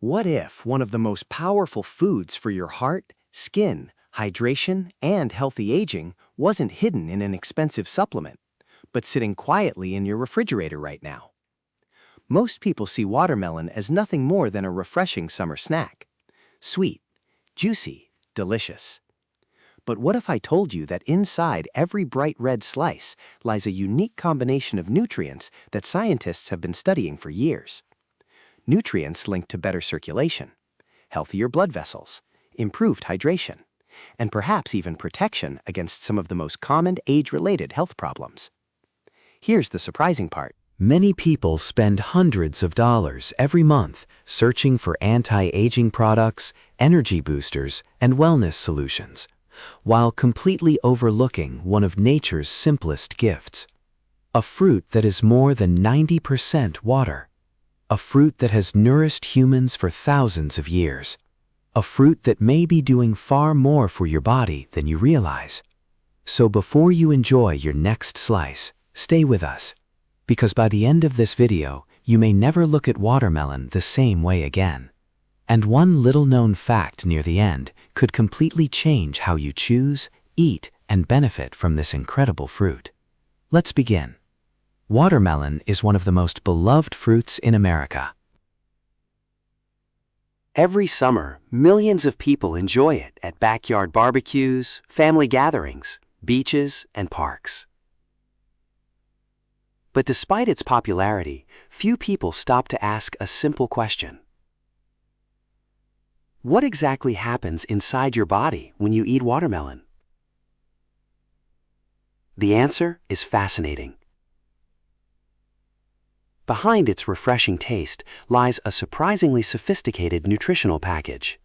What if one of the most powerful foods for your heart, skin, hydration, and healthy aging wasn't hidden in an expensive supplement, but sitting quietly in your refrigerator right now? Most people see watermelon as nothing more than a refreshing summer snack. Sweet, juicy, delicious. But what if I told you that inside every bright red slice lies a unique combination of nutrients that scientists have been studying for years? Nutrients linked to better circulation, healthier blood vessels, improved hydration, and perhaps even protection against some of the most common age-related health problems. Here's the surprising part. Many people spend hundreds of dollars every month searching for anti-aging products, energy boosters, and wellness solutions, while completely overlooking one of nature's simplest gifts. A fruit that is more than 90% water. A fruit that has nourished humans for thousands of years. A fruit that may be doing far more for your body than you realize. So before you enjoy your next slice, stay with us. Because by the end of this video, you may never look at watermelon the same way again. And one little-known fact near the end could completely change how you choose, eat, and benefit from this incredible fruit. Let's begin. Watermelon is one of the most beloved fruits in America. Every summer, millions of people enjoy it at backyard barbecues, family gatherings, beaches, and parks. But despite its popularity, few people stop to ask a simple question. What exactly happens inside your body when you eat watermelon? The answer is fascinating. Behind its refreshing taste lies a surprisingly sophisticated nutritional package.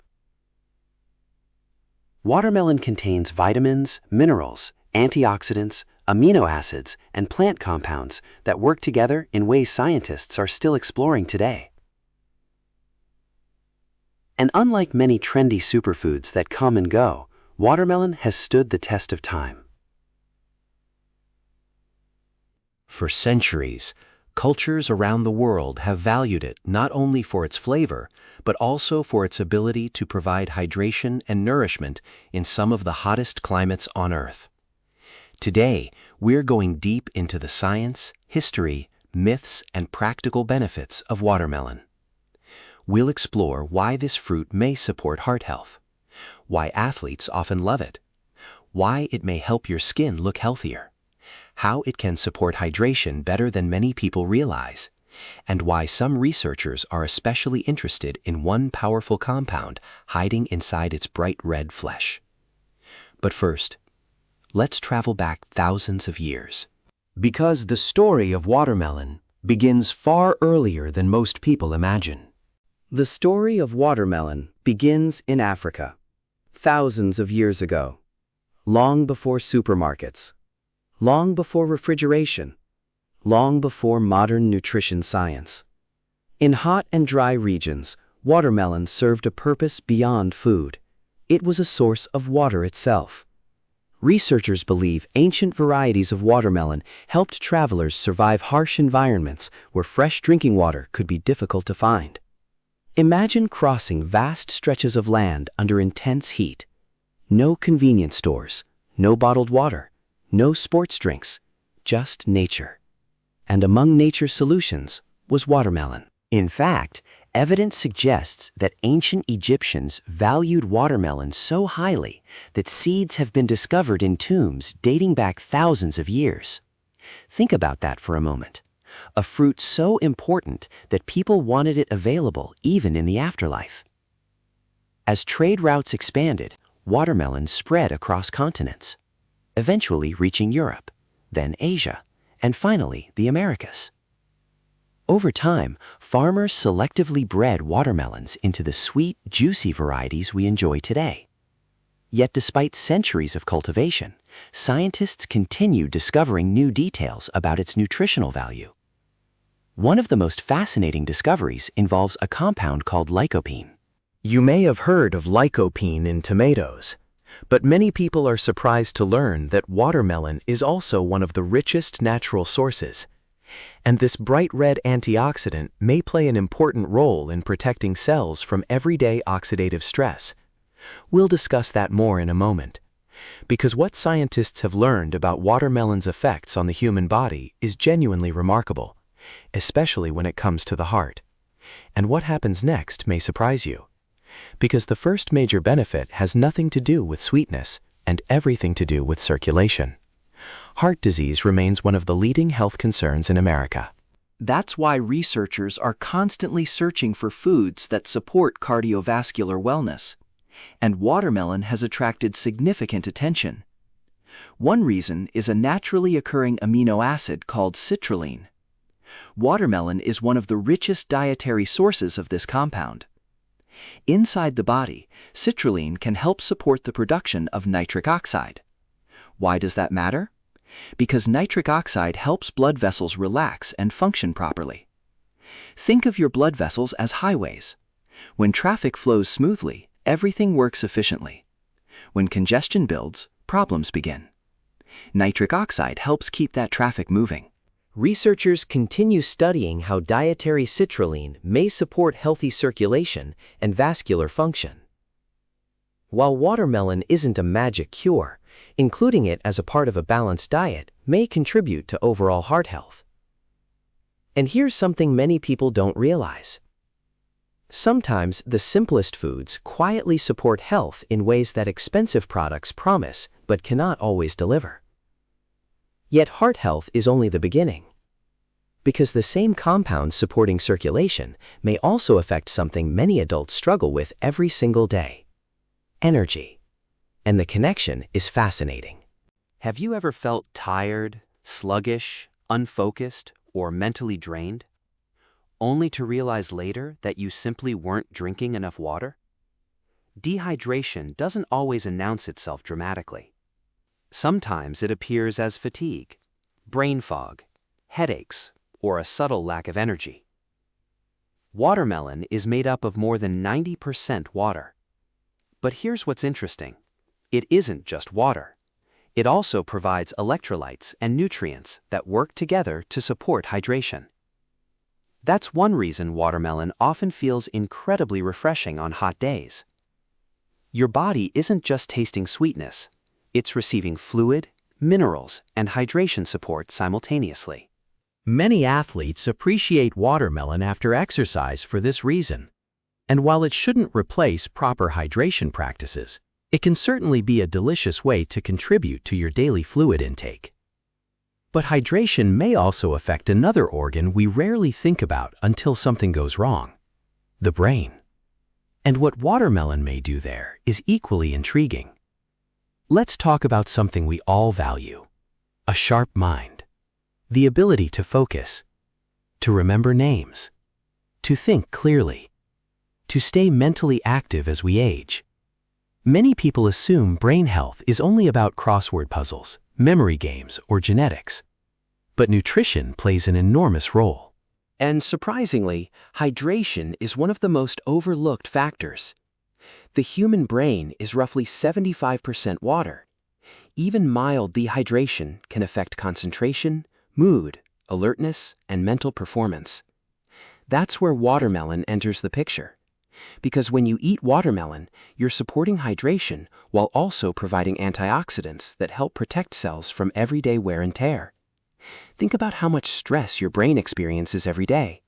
Watermelon contains vitamins, minerals, antioxidants, amino acids, and plant compounds that work together in ways scientists are still exploring today. And unlike many trendy superfoods that come and go, watermelon has stood the test of time. For centuries, cultures around the world have valued it not only for its flavor, but also for its ability to provide hydration and nourishment in some of the hottest climates on Earth. Today, we're going deep into the science, history, myths, and practical benefits of watermelon. We'll explore why this fruit may support heart health, why athletes often love it, why it may help your skin look healthier, how it can support hydration better than many people realize, and why some researchers are especially interested in one powerful compound hiding inside its bright red flesh. But first, let's travel back thousands of years. Because the story of watermelon begins far earlier than most people imagine. The story of watermelon begins in Africa, thousands of years ago, long before supermarkets, long before refrigeration, long before modern nutrition science. In hot and dry regions, watermelon served a purpose beyond food. It was a source of water itself. Researchers believe ancient varieties of watermelon helped travelers survive harsh environments where fresh drinking water could be difficult to find. Imagine crossing vast stretches of land under intense heat. No convenience stores, no bottled water, no sports drinks, just nature. And among nature's solutions was watermelon. In fact, evidence suggests that ancient Egyptians valued watermelon so highly that seeds have been discovered in tombs dating back thousands of years. Think about that for a moment. A fruit so important that people wanted it available even in the afterlife. As trade routes expanded, watermelon spread across continents, eventually reaching Europe, then Asia, and finally the Americas. Over time, farmers selectively bred watermelons into the sweet, juicy varieties we enjoy today. Yet despite centuries of cultivation, scientists continue discovering new details about its nutritional value. One of the most fascinating discoveries involves a compound called lycopene. You may have heard of lycopene in tomatoes, but many people are surprised to learn that watermelon is also one of the richest natural sources. And this bright red antioxidant may play an important role in protecting cells from everyday oxidative stress. We'll discuss that more in a moment. Because what scientists have learned about watermelon's effects on the human body is genuinely remarkable, especially when it comes to the heart. And what happens next may surprise you. Because the first major benefit has nothing to do with sweetness and everything to do with circulation. Heart disease remains one of the leading health concerns in America. That's why researchers are constantly searching for foods that support cardiovascular wellness. And watermelon has attracted significant attention. One reason is a naturally occurring amino acid called citrulline. Watermelon is one of the richest dietary sources of this compound. Inside the body, citrulline can help support the production of nitric oxide. Why does that matter? Because nitric oxide helps blood vessels relax and function properly. Think of your blood vessels as highways. When traffic flows smoothly, everything works efficiently. When congestion builds, problems begin. Nitric oxide helps keep that traffic moving. Researchers continue studying how dietary citrulline may support healthy circulation and vascular function. While watermelon isn't a magic cure, including it as a part of a balanced diet may contribute to overall heart health. And here's something many people don't realize. Sometimes the simplest foods quietly support health in ways that expensive products promise but cannot always deliver. Yet heart health is only the beginning. Because the same compounds supporting circulation may also affect something many adults struggle with every single day: energy. And the connection is fascinating. Have you ever felt tired, sluggish, unfocused, or mentally drained, only to realize later that you simply weren't drinking enough water? Dehydration doesn't always announce itself dramatically. Sometimes it appears as fatigue, brain fog, headaches, or a subtle lack of energy. Watermelon is made up of more than 90% water. But here's what's interesting. It isn't just water. It also provides electrolytes and nutrients that work together to support hydration. That's one reason watermelon often feels incredibly refreshing on hot days. Your body isn't just tasting sweetness, it's receiving fluid, minerals, and hydration support simultaneously. Many athletes appreciate watermelon after exercise for this reason. And while it shouldn't replace proper hydration practices, it can certainly be a delicious way to contribute to your daily fluid intake. But hydration may also affect another organ we rarely think about until something goes wrong: the brain. And what watermelon may do there is equally intriguing. Let's talk about something we all value: a sharp mind. The ability to focus, to remember names, to think clearly, to stay mentally active as we age. Many people assume brain health is only about crossword puzzles, memory games, or genetics. But nutrition plays an enormous role. And surprisingly, hydration is one of the most overlooked factors. The human brain is roughly 75% water. Even mild dehydration can affect concentration, mood, alertness, and mental performance. That's where watermelon enters the picture. Because when you eat watermelon, you're supporting hydration while also providing antioxidants that help protect cells from everyday wear and tear. Think about how much stress your brain experiences every day.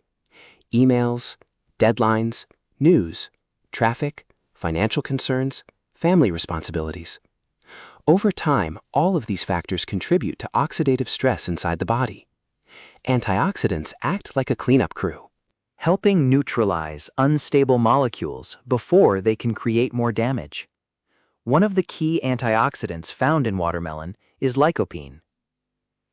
Emails, deadlines, news, traffic, financial concerns, family responsibilities. Over time, all of these factors contribute to oxidative stress inside the body. Antioxidants act like a cleanup crew, helping neutralize unstable molecules before they can create more damage. One of the key antioxidants found in watermelon is lycopene.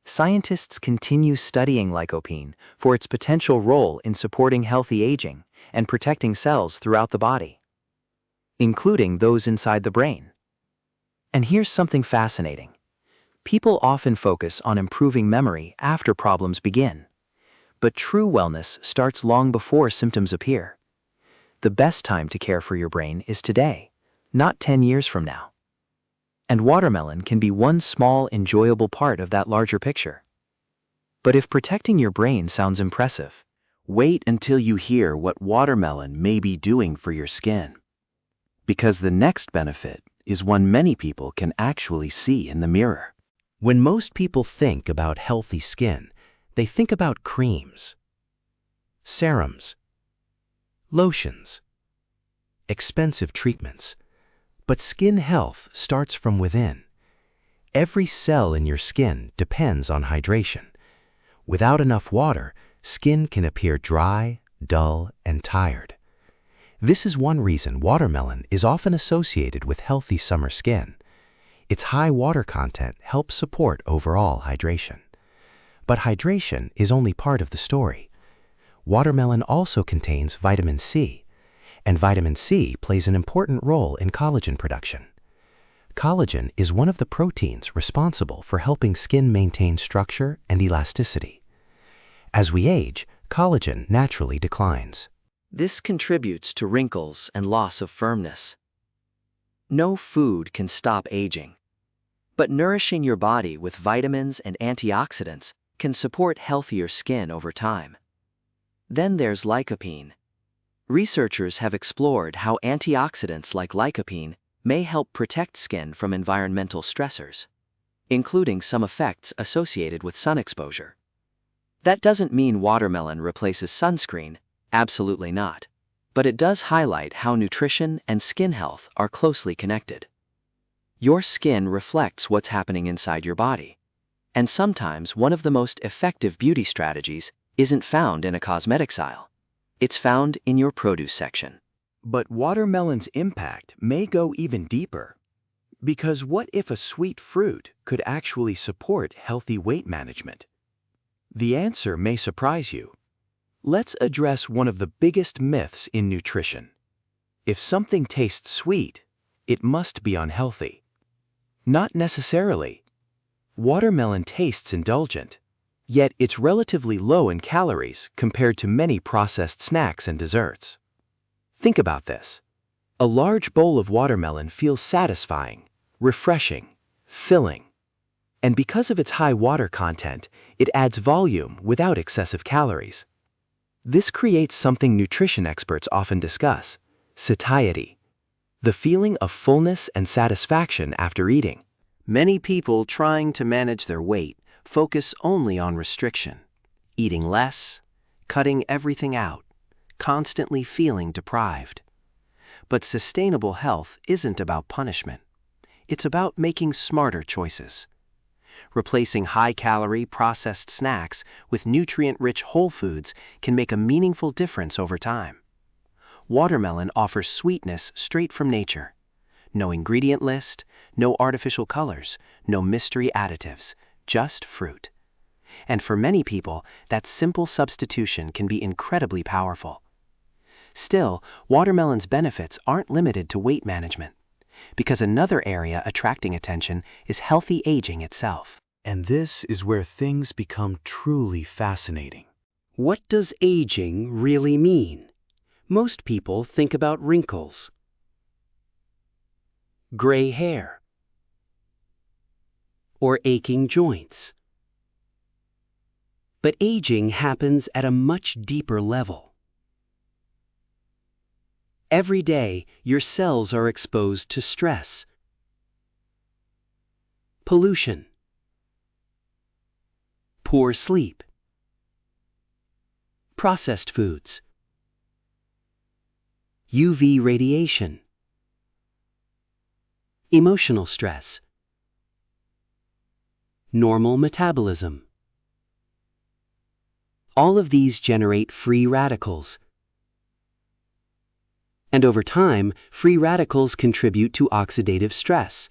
Scientists continue studying lycopene for its potential role in supporting healthy aging and protecting cells throughout the body, including those inside the brain. And here's something fascinating. People often focus on improving memory after problems begin. But true wellness starts long before symptoms appear. The best time to care for your brain is today, not 10 years from now. And watermelon can be one small, enjoyable part of that larger picture. But if protecting your brain sounds impressive, wait until you hear what watermelon may be doing for your skin. Because the next benefit is one many people can actually see in the mirror. When most people think about healthy skin, they think about creams, serums, lotions, expensive treatments. But skin health starts from within. Every cell in your skin depends on hydration. Without enough water, skin can appear dry, dull, and tired. This is one reason watermelon is often associated with healthy summer skin. Its high water content helps support overall hydration. But hydration is only part of the story. Watermelon also contains vitamin C, and vitamin C plays an important role in collagen production. Collagen is one of the proteins responsible for helping skin maintain structure and elasticity. As we age, collagen naturally declines. This contributes to wrinkles and loss of firmness. No food can stop aging, but nourishing your body with vitamins and antioxidants can support healthier skin over time. Then there's lycopene. Researchers have explored how antioxidants like lycopene may help protect skin from environmental stressors, including some effects associated with sun exposure. That doesn't mean watermelon replaces sunscreen, absolutely not. But it does highlight how nutrition and skin health are closely connected. Your skin reflects what's happening inside your body. And sometimes one of the most effective beauty strategies isn't found in a cosmetics aisle. It's found in your produce section. But watermelon's impact may go even deeper. Because what if a sweet fruit could actually support healthy weight management? The answer may surprise you. Let's address one of the biggest myths in nutrition. If something tastes sweet, it must be unhealthy. Not necessarily. Watermelon tastes indulgent, yet it's relatively low in calories compared to many processed snacks and desserts. Think about this. A large bowl of watermelon feels satisfying, refreshing, filling. And because of its high water content, it adds volume without excessive calories. This creates something nutrition experts often discuss: satiety, the feeling of fullness and satisfaction after eating. Many people trying to manage their weight focus only on restriction, eating less, cutting everything out, constantly feeling deprived. But sustainable health isn't about punishment. It's about making smarter choices. Replacing high-calorie processed snacks with nutrient-rich whole foods can make a meaningful difference over time. Watermelon offers sweetness straight from nature. No ingredient list, no artificial colors, no mystery additives, just fruit. And for many people, that simple substitution can be incredibly powerful. Still, watermelon's benefits aren't limited to weight management, because another area attracting attention is healthy aging itself. And this is where things become truly fascinating. What does aging really mean? Most people think about wrinkles, gray hair, or aching joints. But aging happens at a much deeper level. Every day, your cells are exposed to stress, pollution, poor sleep, processed foods, UV radiation, emotional stress, normal metabolism. All of these generate free radicals. And over time, free radicals contribute to oxidative stress.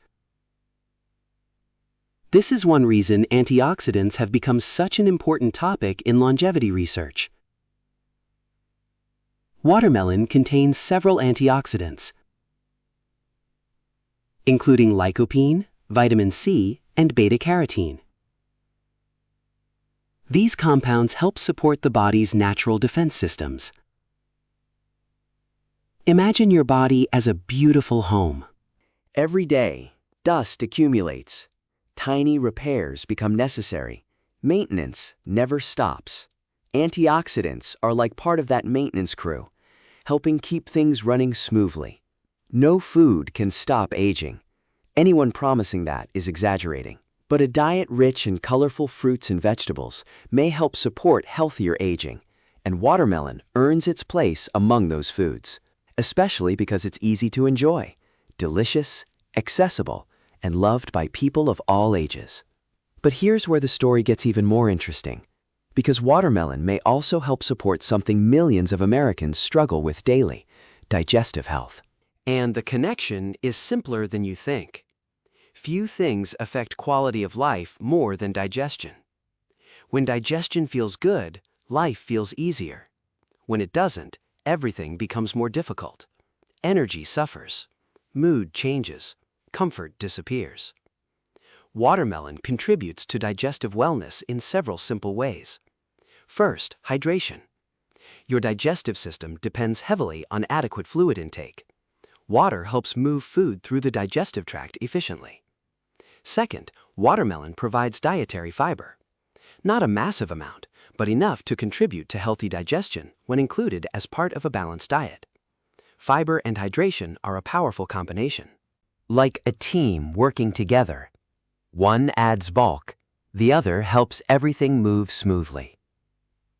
This is one reason antioxidants have become such an important topic in longevity research. Watermelon contains several antioxidants, including lycopene, vitamin C, and beta-carotene. These compounds help support the body's natural defense systems. Imagine your body as a beautiful home. Every day, dust accumulates. Tiny repairs become necessary. Maintenance never stops. Antioxidants are like part of that maintenance crew, helping keep things running smoothly. No food can stop aging. Anyone promising that is exaggerating. But a diet rich in colorful fruits and vegetables may help support healthier aging, and watermelon earns its place among those foods, especially because it's easy to enjoy, delicious, accessible, and loved by people of all ages. But here's where the story gets even more interesting, because watermelon may also help support something millions of Americans struggle with daily: digestive health. And the connection is simpler than you think. Few things affect quality of life more than digestion. When digestion feels good, life feels easier. When it doesn't, everything becomes more difficult. Energy suffers. Mood changes. Comfort disappears. Watermelon contributes to digestive wellness in several simple ways. First, hydration. Your digestive system depends heavily on adequate fluid intake. Water helps move food through the digestive tract efficiently. Second, watermelon provides dietary fiber. Not a massive amount, but enough to contribute to healthy digestion when included as part of a balanced diet. Fiber and hydration are a powerful combination. Like a team working together. One adds bulk, the other helps everything move smoothly.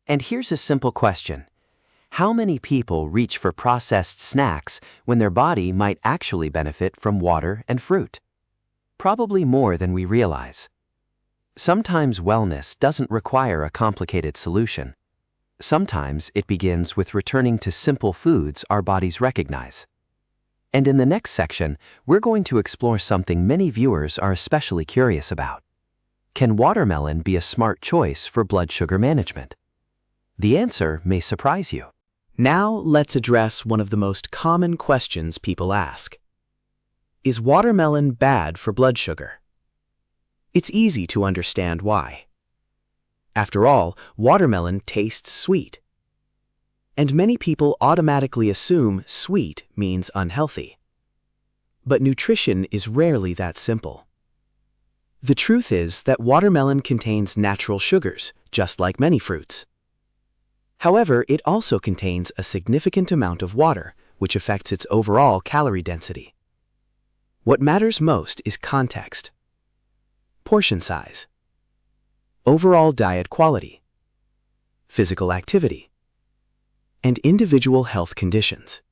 And here's a simple question. How many people reach for processed snacks when their body might actually benefit from water and fruit? Probably more than we realize. Sometimes wellness doesn't require a complicated solution. Sometimes it begins with returning to simple foods our bodies recognize. And in the next section, we're going to explore something many viewers are especially curious about. Can watermelon be a smart choice for blood sugar management? The answer may surprise you. Now let's address one of the most common questions people ask. Is watermelon bad for blood sugar? It's easy to understand why. After all, watermelon tastes sweet. And many people automatically assume sweet means unhealthy. But nutrition is rarely that simple. The truth is that watermelon contains natural sugars, just like many fruits. However, it also contains a significant amount of water, which affects its overall calorie density. What matters most is context, portion size, overall diet quality, physical activity, and individual health conditions.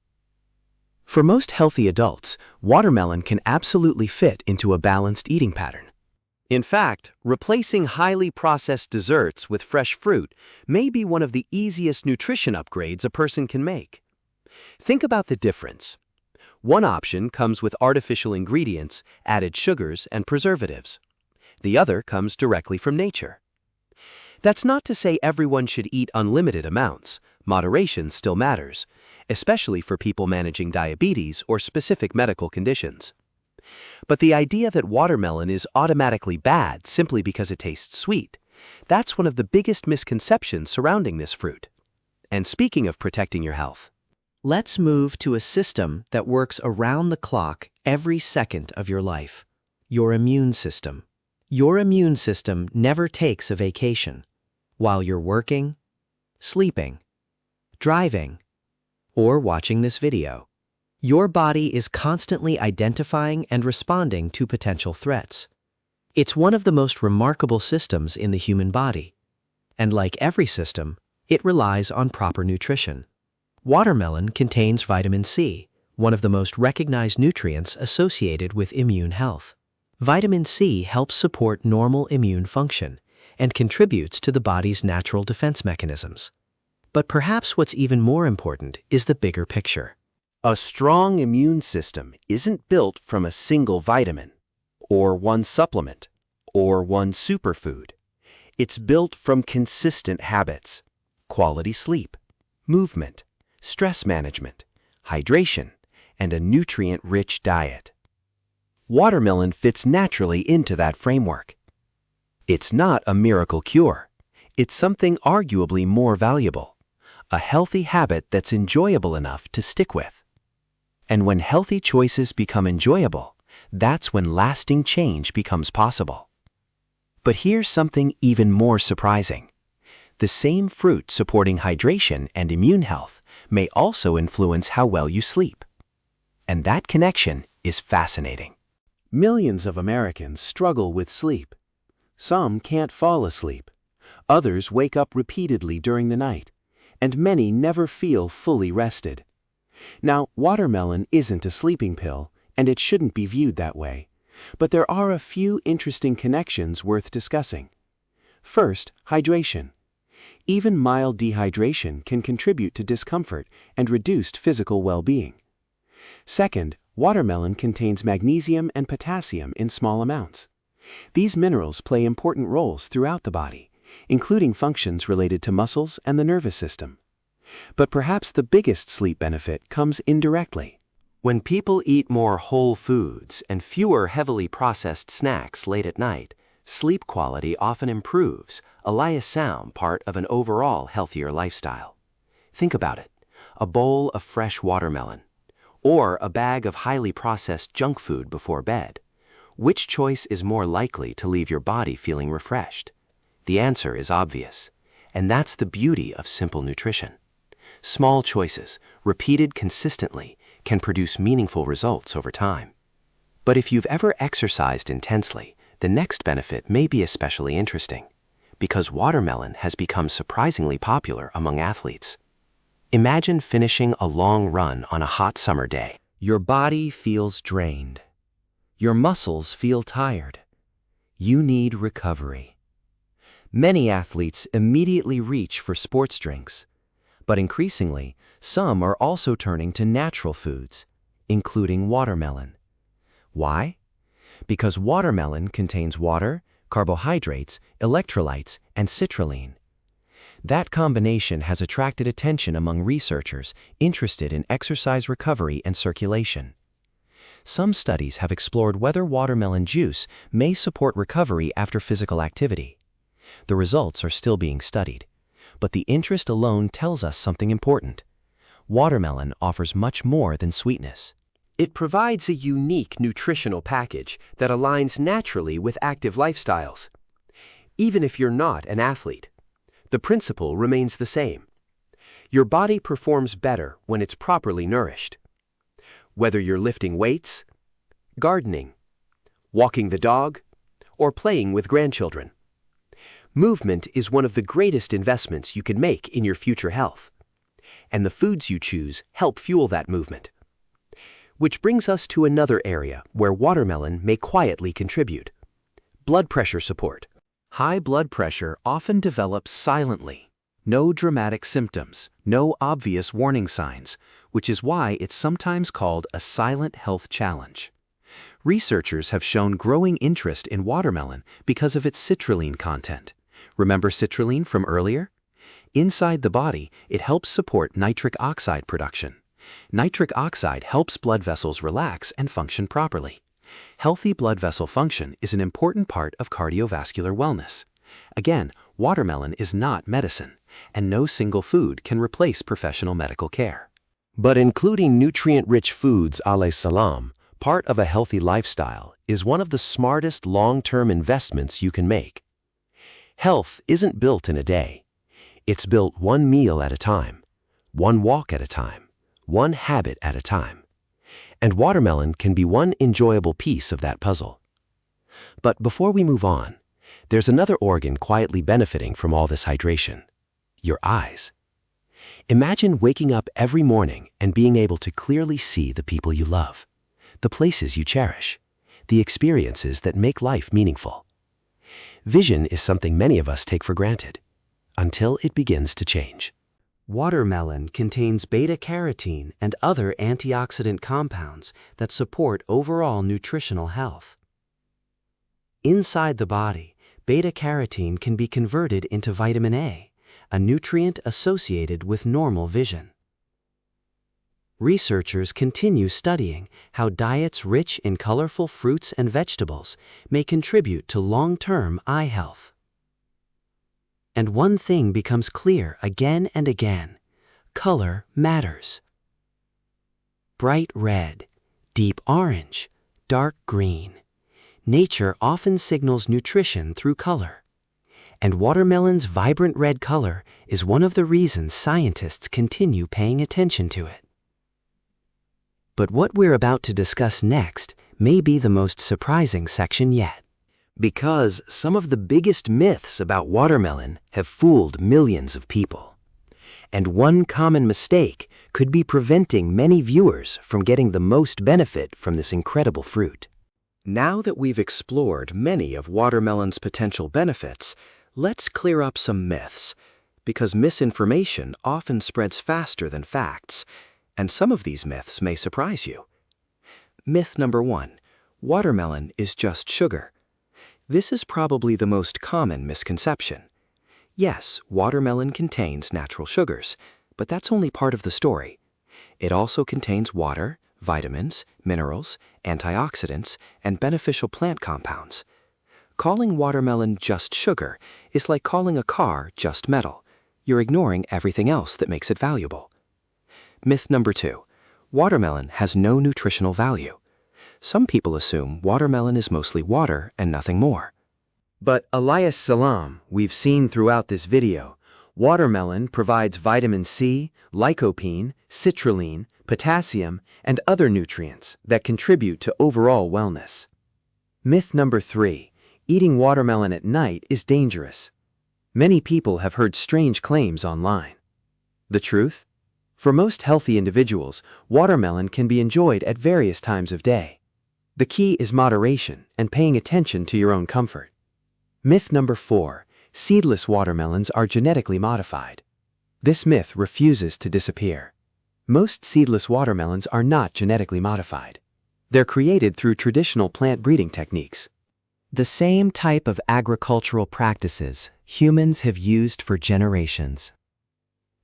For most healthy adults, watermelon can absolutely fit into a balanced eating pattern. In fact, replacing highly processed desserts with fresh fruit may be one of the easiest nutrition upgrades a person can make. Think about the difference. One option comes with artificial ingredients, added sugars, and preservatives. The other comes directly from nature. That's not to say everyone should eat unlimited amounts. Moderation still matters, especially for people managing diabetes or specific medical conditions. But the idea that watermelon is automatically bad simply because it tastes sweet, that's one of the biggest misconceptions surrounding this fruit. And speaking of protecting your health, Let's move to a system that works around the clock every second of your life: your immune system. Your immune system never takes a vacation. While you're working, sleeping, driving, or watching this video, your body is constantly identifying and responding to potential threats. It's one of the most remarkable systems in the human body. And like every system, it relies on proper nutrition. Watermelon contains vitamin C, one of the most recognized nutrients associated with immune health. Vitamin C helps support normal immune function and contributes to the body's natural defense mechanisms. But perhaps what's even more important is the bigger picture. A strong immune system isn't built from a single vitamin, or one supplement, or one superfood. It's built from consistent habits: quality sleep, movement, stress management, hydration, and a nutrient-rich diet. Watermelon fits naturally into that framework. It's not a miracle cure. It's something arguably more valuable: a healthy habit that's enjoyable enough to stick with. And when healthy choices become enjoyable, that's when lasting change becomes possible. But here's something even more surprising. The same fruit supporting hydration and immune health may also influence how well you sleep. And that connection is fascinating. Millions of Americans struggle with sleep. Some can't fall asleep. Others wake up repeatedly during the night, and many never feel fully rested. Now, watermelon isn't a sleeping pill, and it shouldn't be viewed that way. But there are a few interesting connections worth discussing. First, hydration. Even mild dehydration can contribute to discomfort and reduced physical well-being. Second, watermelon contains magnesium and potassium in small amounts. These minerals play important roles throughout the body, including functions related to muscles and the nervous system. But perhaps the biggest sleep benefit comes indirectly. When people eat more whole foods and fewer heavily processed snacks late at night, sleep quality often improves, a sound part of an overall healthier lifestyle. Think about it: a bowl of fresh watermelon, or a bag of highly processed junk food before bed. Which choice is more likely to leave your body feeling refreshed? The answer is obvious, and that's the beauty of simple nutrition. Small choices, repeated consistently, can produce meaningful results over time. But if you've ever exercised intensely, the next benefit may be especially interesting, because watermelon has become surprisingly popular among athletes. Imagine finishing a long run on a hot summer day. Your body feels drained. Your muscles feel tired. You need recovery. Many athletes immediately reach for sports drinks, but increasingly, some are also turning to natural foods, including watermelon. Why? Because watermelon contains water, carbohydrates, electrolytes, and citrulline. That combination has attracted attention among researchers interested in exercise recovery and circulation. Some studies have explored whether watermelon juice may support recovery after physical activity. The results are still being studied, but the interest alone tells us something important. Watermelon offers much more than sweetness. It provides a unique nutritional package that aligns naturally with active lifestyles. Even if you're not an athlete, the principle remains the same. Your body performs better when it's properly nourished. Whether you're lifting weights, gardening, walking the dog, or playing with grandchildren, movement is one of the greatest investments you can make in your future health. And the foods you choose help fuel that movement. Which brings us to another area where watermelon may quietly contribute: blood pressure support. High blood pressure often develops silently. No dramatic symptoms, no obvious warning signs, which is why it's sometimes called a silent health challenge. Researchers have shown growing interest in watermelon because of its citrulline content. Remember citrulline from earlier? Inside the body, it helps support nitric oxide production. Nitric oxide helps blood vessels relax and function properly. Healthy blood vessel function is an important part of cardiovascular wellness. Again, watermelon is not medicine, and no single food can replace professional medical care. But including nutrient-rich foods alayhi salam, part of a healthy lifestyle, is one of the smartest long-term investments you can make. Health isn't built in a day. It's built one meal at a time, one walk at a time, one habit at a time. And watermelon can be one enjoyable piece of that puzzle. But before we move on, there's another organ quietly benefiting from all this hydration: your eyes. Imagine waking up every morning and being able to clearly see the people you love, the places you cherish, the experiences that make life meaningful. Vision is something many of us take for granted, until it begins to change. Watermelon contains beta-carotene and other antioxidant compounds that support overall nutritional health. Inside the body, beta-carotene can be converted into vitamin A, a nutrient associated with normal vision. Researchers continue studying how diets rich in colorful fruits and vegetables may contribute to long-term eye health. And one thing becomes clear again and again: color matters. Bright red, deep orange, dark green. Nature often signals nutrition through color. And watermelon's vibrant red color is one of the reasons scientists continue paying attention to it. But what we're about to discuss next may be the most surprising section yet. Because some of the biggest myths about watermelon have fooled millions of people. And one common mistake could be preventing many viewers from getting the most benefit from this incredible fruit. Now that we've explored many of watermelon's potential benefits, let's clear up some myths, because misinformation often spreads faster than facts, and some of these myths may surprise you. Myth number 1: watermelon is just sugar. This is probably the most common misconception. Yes, watermelon contains natural sugars, but that's only part of the story. It also contains water, vitamins, minerals, antioxidants, and beneficial plant compounds. Calling watermelon just sugar is like calling a car just metal. You're ignoring everything else that makes it valuable. Myth number 2: watermelon has no nutritional value. Some people assume watermelon is mostly water and nothing more. But Elias Salam, we've seen throughout this video, watermelon provides vitamin C, lycopene, citrulline, potassium, and other nutrients that contribute to overall wellness. Myth number 3: eating watermelon at night is dangerous. Many people have heard strange claims online. The truth? For most healthy individuals, watermelon can be enjoyed at various times of day. The key is moderation and paying attention to your own comfort. Myth number 4: seedless watermelons are genetically modified. This myth refuses to disappear. Most seedless watermelons are not genetically modified. They're created through traditional plant breeding techniques. The same type of agricultural practices humans have used for generations.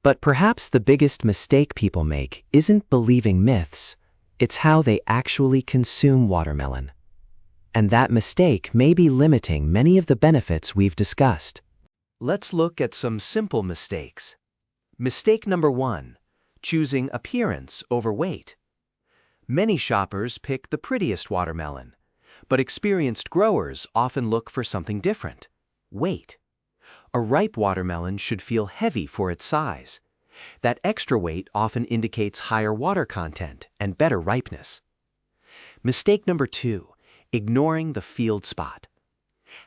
But perhaps the biggest mistake people make isn't believing myths, it's how they actually consume watermelon. And that mistake may be limiting many of the benefits we've discussed. Let's look at some simple mistakes. Mistake number 1: choosing appearance over weight. Many shoppers pick the prettiest watermelon, but experienced growers often look for something different: weight. A ripe watermelon should feel heavy for its size. That extra weight often indicates higher water content and better ripeness. Mistake number 2: ignoring the field spot.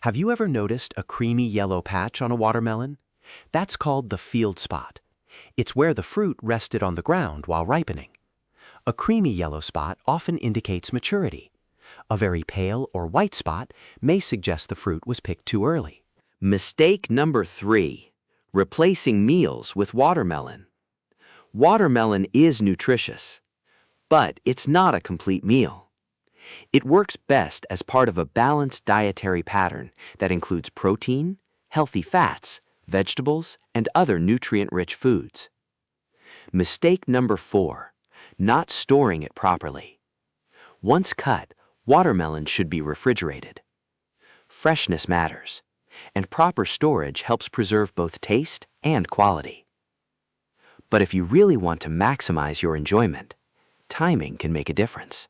Have you ever noticed a creamy yellow patch on a watermelon? That's called the field spot. It's where the fruit rested on the ground while ripening. A creamy yellow spot often indicates maturity. A very pale or white spot may suggest the fruit was picked too early. Mistake number 3: replacing meals with watermelon. Watermelon is nutritious, but it's not a complete meal. It works best as part of a balanced dietary pattern that includes protein, healthy fats, vegetables, and other nutrient-rich foods. Mistake number 4: not storing it properly. Once cut, watermelon should be refrigerated. Freshness matters, and proper storage helps preserve both taste and quality. But if you really want to maximize your enjoyment, timing can make a difference.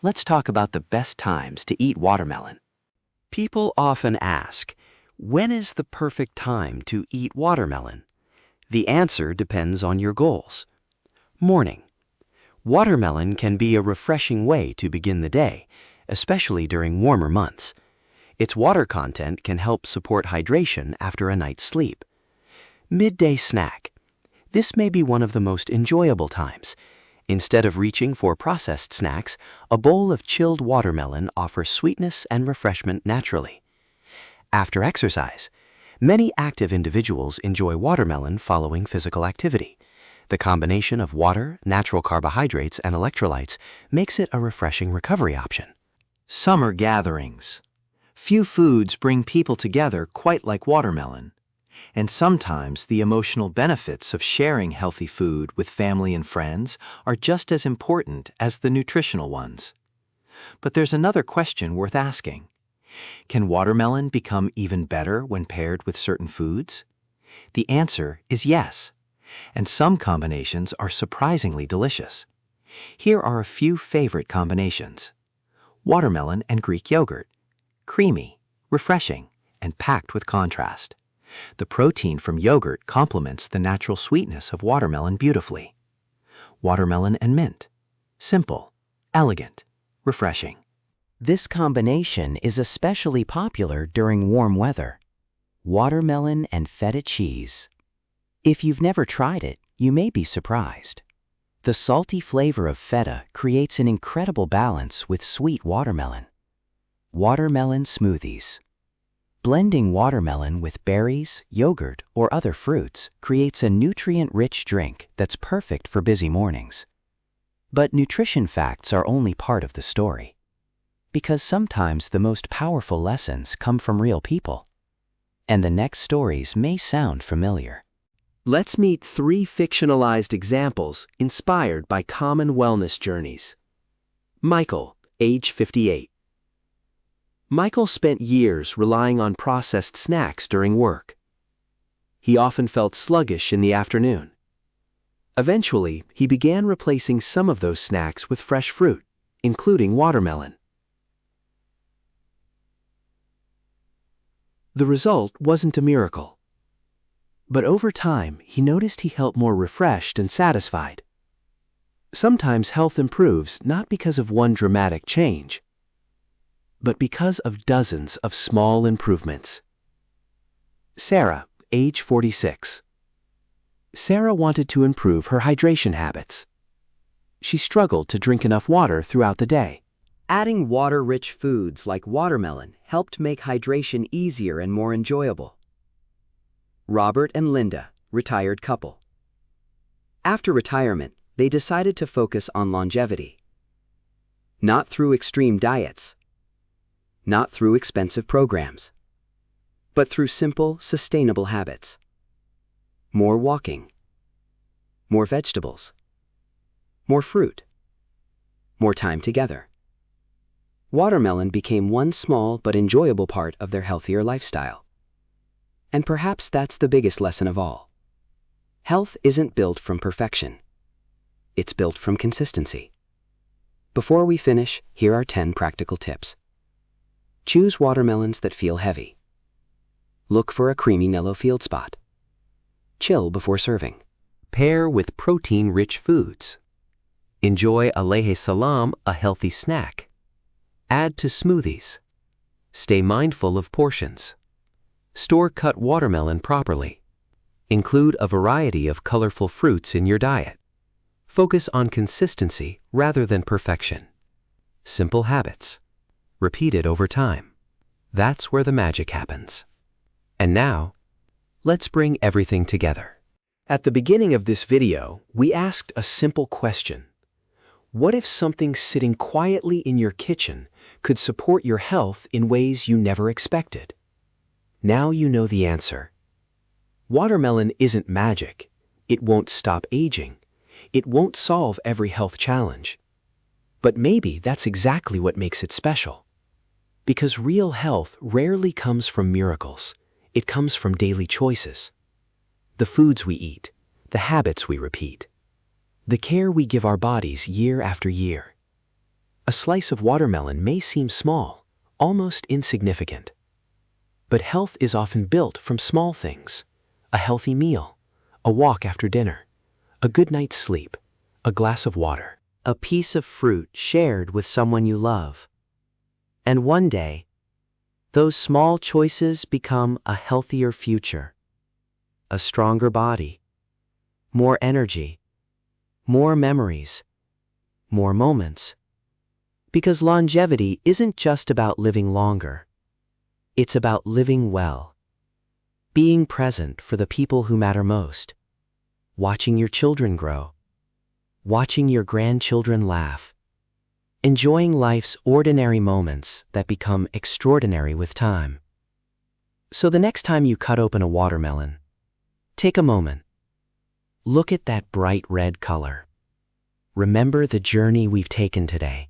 Let's talk about the best times to eat watermelon. People often ask, when is the perfect time to eat watermelon? The answer depends on your goals. Morning. Watermelon can be a refreshing way to begin the day, especially during warmer months. Its water content can help support hydration after a night's sleep. Midday snack. This may be one of the most enjoyable times. Instead of reaching for processed snacks, a bowl of chilled watermelon offers sweetness and refreshment naturally. After exercise, many active individuals enjoy watermelon following physical activity. The combination of water, natural carbohydrates, and electrolytes makes it a refreshing recovery option. Summer gatherings. Few foods bring people together quite like watermelon. And sometimes the emotional benefits of sharing healthy food with family and friends are just as important as the nutritional ones. But there's another question worth asking. Can watermelon become even better when paired with certain foods? The answer is yes, and some combinations are surprisingly delicious. Here are a few favorite combinations. watermelon and Greek yogurt. Creamy, refreshing, and packed with contrast. The protein from yogurt complements the natural sweetness of watermelon beautifully. Watermelon and mint. Simple, elegant, refreshing. This combination is especially popular during warm weather. Watermelon and feta cheese. If you've never tried it, you may be surprised. The salty flavor of feta creates an incredible balance with sweet watermelon. Watermelon smoothies. Blending watermelon with berries, yogurt, or other fruits creates a nutrient-rich drink that's perfect for busy mornings. But nutrition facts are only part of the story. Because sometimes the most powerful lessons come from real people. And the next stories may sound familiar. Let's meet 3 fictionalized examples inspired by common wellness journeys. Michael, age 58. Michael spent years relying on processed snacks during work. He often felt sluggish in the afternoon. Eventually, he began replacing some of those snacks with fresh fruit, including watermelon. The result wasn't a miracle. But over time, he noticed he felt more refreshed and satisfied. Sometimes health improves not because of one dramatic change, but because of dozens of small improvements. Sarah, age 46. Sarah wanted to improve her hydration habits. She struggled to drink enough water throughout the day. Adding water-rich foods like watermelon helped make hydration easier and more enjoyable. Robert and Linda, retired couple. After retirement, they decided to focus on longevity. Not through extreme diets, not through expensive programs, but through simple, sustainable habits. More walking, more vegetables, more fruit, more time together. Watermelon became one small but enjoyable part of their healthier lifestyle. And perhaps that's the biggest lesson of all. Health isn't built from perfection. It's built from consistency. Before we finish, here are 10 practical tips. Choose watermelons that feel heavy. Look for a creamy mellow field spot. Chill before serving. Pair with protein-rich foods. Enjoy alayhi salam, a healthy snack. Add to smoothies. Stay mindful of portions. Store cut watermelon properly. Include a variety of colorful fruits in your diet. Focus on consistency rather than perfection. Simple habits. Repeated over time. That's where the magic happens. And now, let's bring everything together. At the beginning of this video, we asked a simple question. What if something sitting quietly in your kitchen could support your health in ways you never expected? Now you know the answer. Watermelon isn't magic. It won't stop aging. It won't solve every health challenge. But maybe that's exactly what makes it special. Because real health rarely comes from miracles. It comes from daily choices. The foods we eat, the habits we repeat, the care we give our bodies year after year. A slice of watermelon may seem small, almost insignificant. But health is often built from small things. A healthy meal, a walk after dinner, a good night's sleep, a glass of water. A piece of fruit shared with someone you love. And one day, those small choices become a healthier future, a stronger body, more energy, more memories, more moments. Because longevity isn't just about living longer. It's about living well, being present for the people who matter most, watching your children grow, watching your grandchildren laugh, enjoying life's ordinary moments that become extraordinary with time. So the next time you cut open a watermelon, take a moment. Look at that bright red color. Remember the journey we've taken today.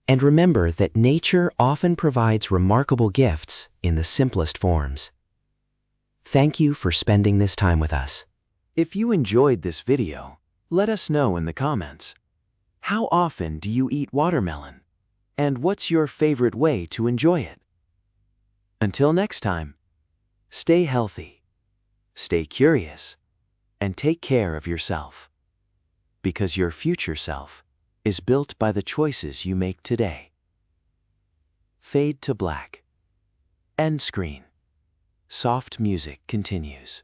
And remember that nature often provides remarkable gifts in the simplest forms. Thank you for spending this time with us. If you enjoyed this video, let us know in the comments. How often do you eat watermelon? And what's your favorite way to enjoy it? Until next time, stay healthy, stay curious, and take care of yourself. Because your future self is built by the choices you make today. Fade to black. End screen. Soft music continues.